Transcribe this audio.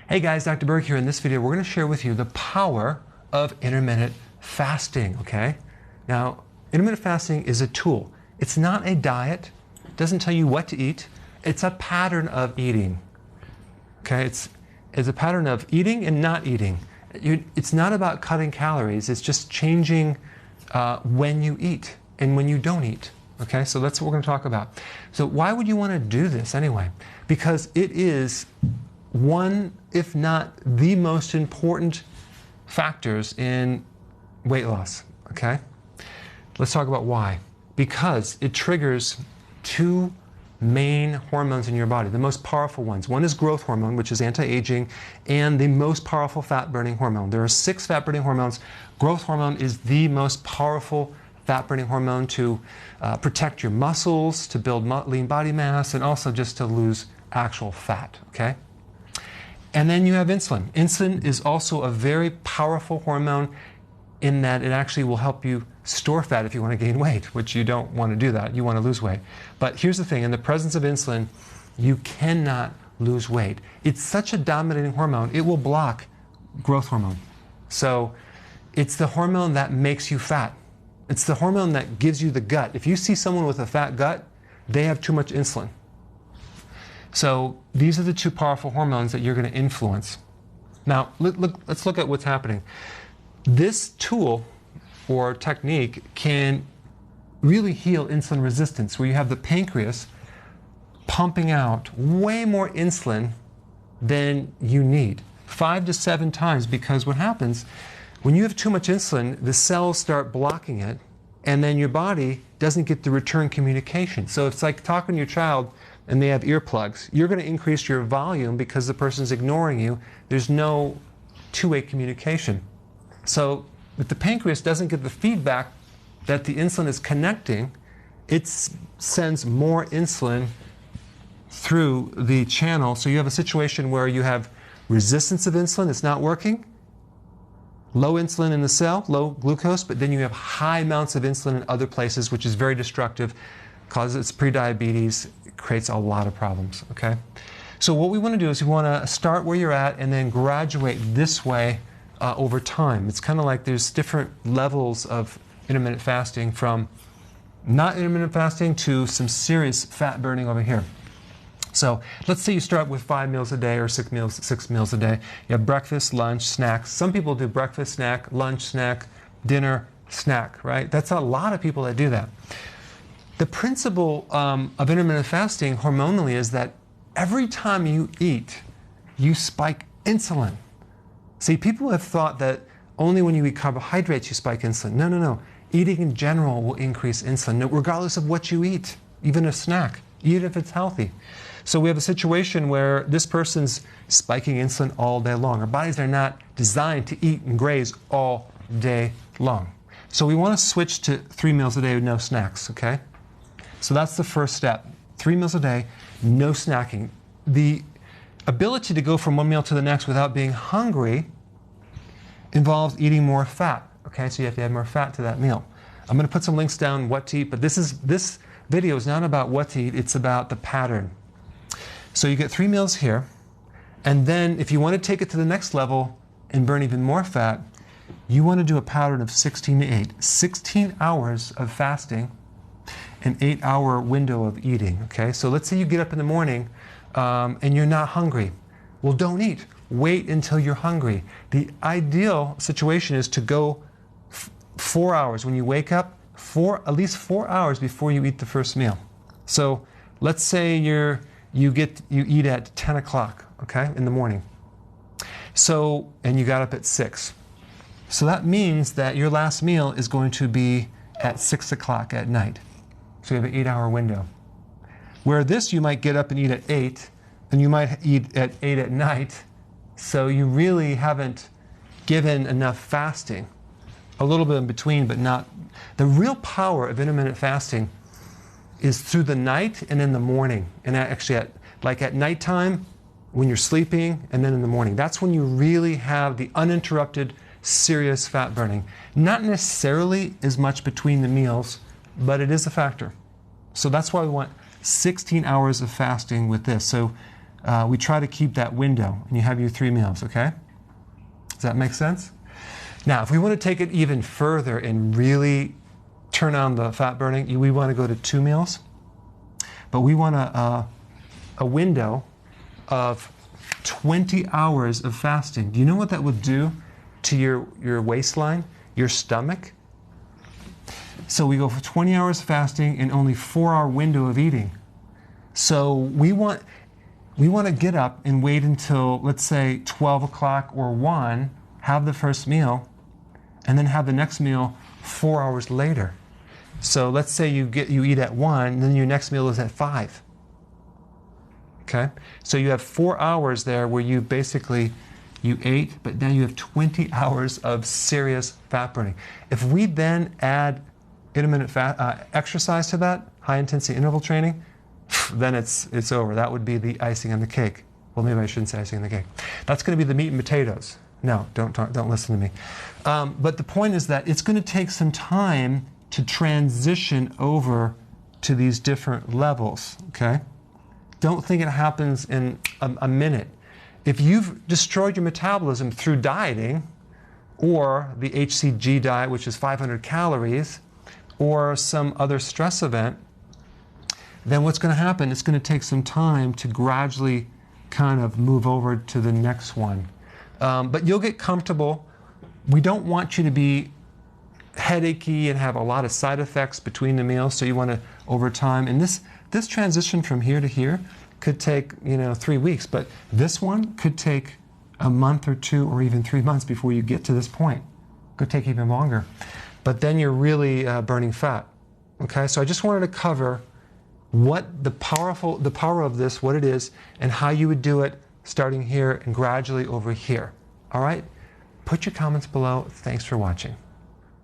Hey guys, Dr. Berg here. In this video, we're going to share with you the power of intermittent fasting, okay? Now, intermittent fasting is a tool. It's not a diet. It doesn't tell you what to eat. It's a pattern of eating, okay? It's a pattern of eating and not eating. It's not about cutting calories. It's just changing when you eat and when you don't eat, okay? So that's what we're going to talk about. So why would you want to do this anyway? Because it is one, if not the most important factors in weight loss, okay? Let's talk about why. Because it triggers two main hormones in your body, the most powerful ones. One is growth hormone, which is anti-aging, and the most powerful fat-burning hormone. There are 6 fat-burning hormones. Growth hormone is the most powerful fat-burning hormone to protect your muscles, to build lean body mass, and also just to lose actual fat, okay? And then you have insulin. Insulin is also a very powerful hormone in that it actually will help you store fat if you want to gain weight, which you don't want to do that. You want to lose weight. But here's the thing, in the presence of insulin, you cannot lose weight. It's such a dominating hormone, it will block growth hormone. So it's the hormone that makes you fat. It's the hormone that gives you the gut. If you see someone with a fat gut, they have too much insulin. So these are the two powerful hormones that you're going to influence. Now, let's look at what's happening. This tool or technique can really heal insulin resistance, where you have the pancreas pumping out way more insulin than you need, 5 to 7 times, because what happens when you have too much insulin, the cells start blocking it, and then your body doesn't get the return communication. So it's like talking to your child and they have earplugs. You're going to increase your volume because the person's ignoring you. There's no two-way communication. So if the pancreas doesn't get the feedback that the insulin is connecting, it sends more insulin through the channel. So you have a situation where you have resistance of insulin, it's not working, low insulin in the cell, low glucose, but then you have high amounts of insulin in other places, which is very destructive, causes prediabetes, creates a lot of problems, okay? So what we want to do is we want to start where you're at and then graduate this way over time. It's kind of like there's different levels of intermittent fasting, from not intermittent fasting to some serious fat burning over here. So let's say you start with 5 meals a day or 6 meals a day. You have breakfast, lunch, snacks. Some people do breakfast, snack, lunch, snack, dinner, snack, right? That's a lot of people that do that. The principle of intermittent fasting hormonally is that every time you eat, you spike insulin. See, people have thought that only when you eat carbohydrates you spike insulin. No, no, no. Eating in general will increase insulin, regardless of what you eat, even a snack, even if it's healthy. So we have a situation where this person's spiking insulin all day long. Our bodies are not designed to eat and graze all day long. So we want to switch to 3 meals a day with no snacks, okay? So that's the first step. 3 meals a day, no snacking. The ability to go from one meal to the next without being hungry involves eating more fat, okay? So you have to add more fat to that meal. I'm going to put some links down what to eat, but this video is not about what to eat, it's about the pattern. So you get 3 meals here, and then if you want to take it to the next level and burn even more fat, you want to do a pattern of 16 to 8. 16 hours of fasting, an 8-hour window of eating, okay? So let's say you get up in the morning and you're not hungry. Well, don't eat. Wait until you're hungry. The ideal situation is to go 4 hours. When you wake up, at least 4 hours before you eat the first meal. So let's say you eat at 10 o'clock, okay, in the morning. So, and you got up at 6. So that means that your last meal is going to be at 6 o'clock at night. So you have an 8-hour window. Where this, you might get up and eat at 8, and you might eat at 8 at night. So you really haven't given enough fasting. A little bit in between, but not. The real power of intermittent fasting is through the night and in the morning. And actually at nighttime, when you're sleeping, and then in the morning. That's when you really have the uninterrupted, serious fat burning. Not necessarily as much between the meals, but it is a factor. So that's why we want 16 hours of fasting with this. So we try to keep that window, and you have your 3 meals, okay? Does that make sense? Now, if we want to take it even further and really turn on the fat burning, we want to go to 2 meals, but we want a window of 20 hours of fasting. Do you know what that would do to your waistline, your stomach? So we go for 20 hours fasting and only 4-hour window of eating. So we want to get up and wait until, let's say, 12 o'clock or 1, have the first meal, and then have the next meal 4 hours later. So let's say you eat at 1, and then your next meal is at 5. Okay? So you have 4 hours there where you ate, but now you have 20 hours of serious fat burning. If we then add intermittent exercise to that, high intensity interval training, then it's over. That would be the icing on the cake. Well, maybe I shouldn't say icing on the cake. That's going to be the meat and potatoes. No, don't listen to me. But the point is that it's going to take some time to transition over to these different levels, okay? Don't think it happens in a minute. If you've destroyed your metabolism through dieting, or the HCG diet, which is 500 calories, or some other stress event, then what's going to happen, it's going to take some time to gradually kind of move over to the next one. But you'll get comfortable. We don't want you to be headachy and have a lot of side effects between the meals, so you want to, over time, and this transition from here to here could take 3 weeks, but this one could take a month or 2 or even 3 months before you get to this point. Could take even longer. But then you're really burning fat. Okay, so I just wanted to cover what the power of this, what it is, and how you would do it starting here and gradually over here. All right? Put your comments below. Thanks for watching.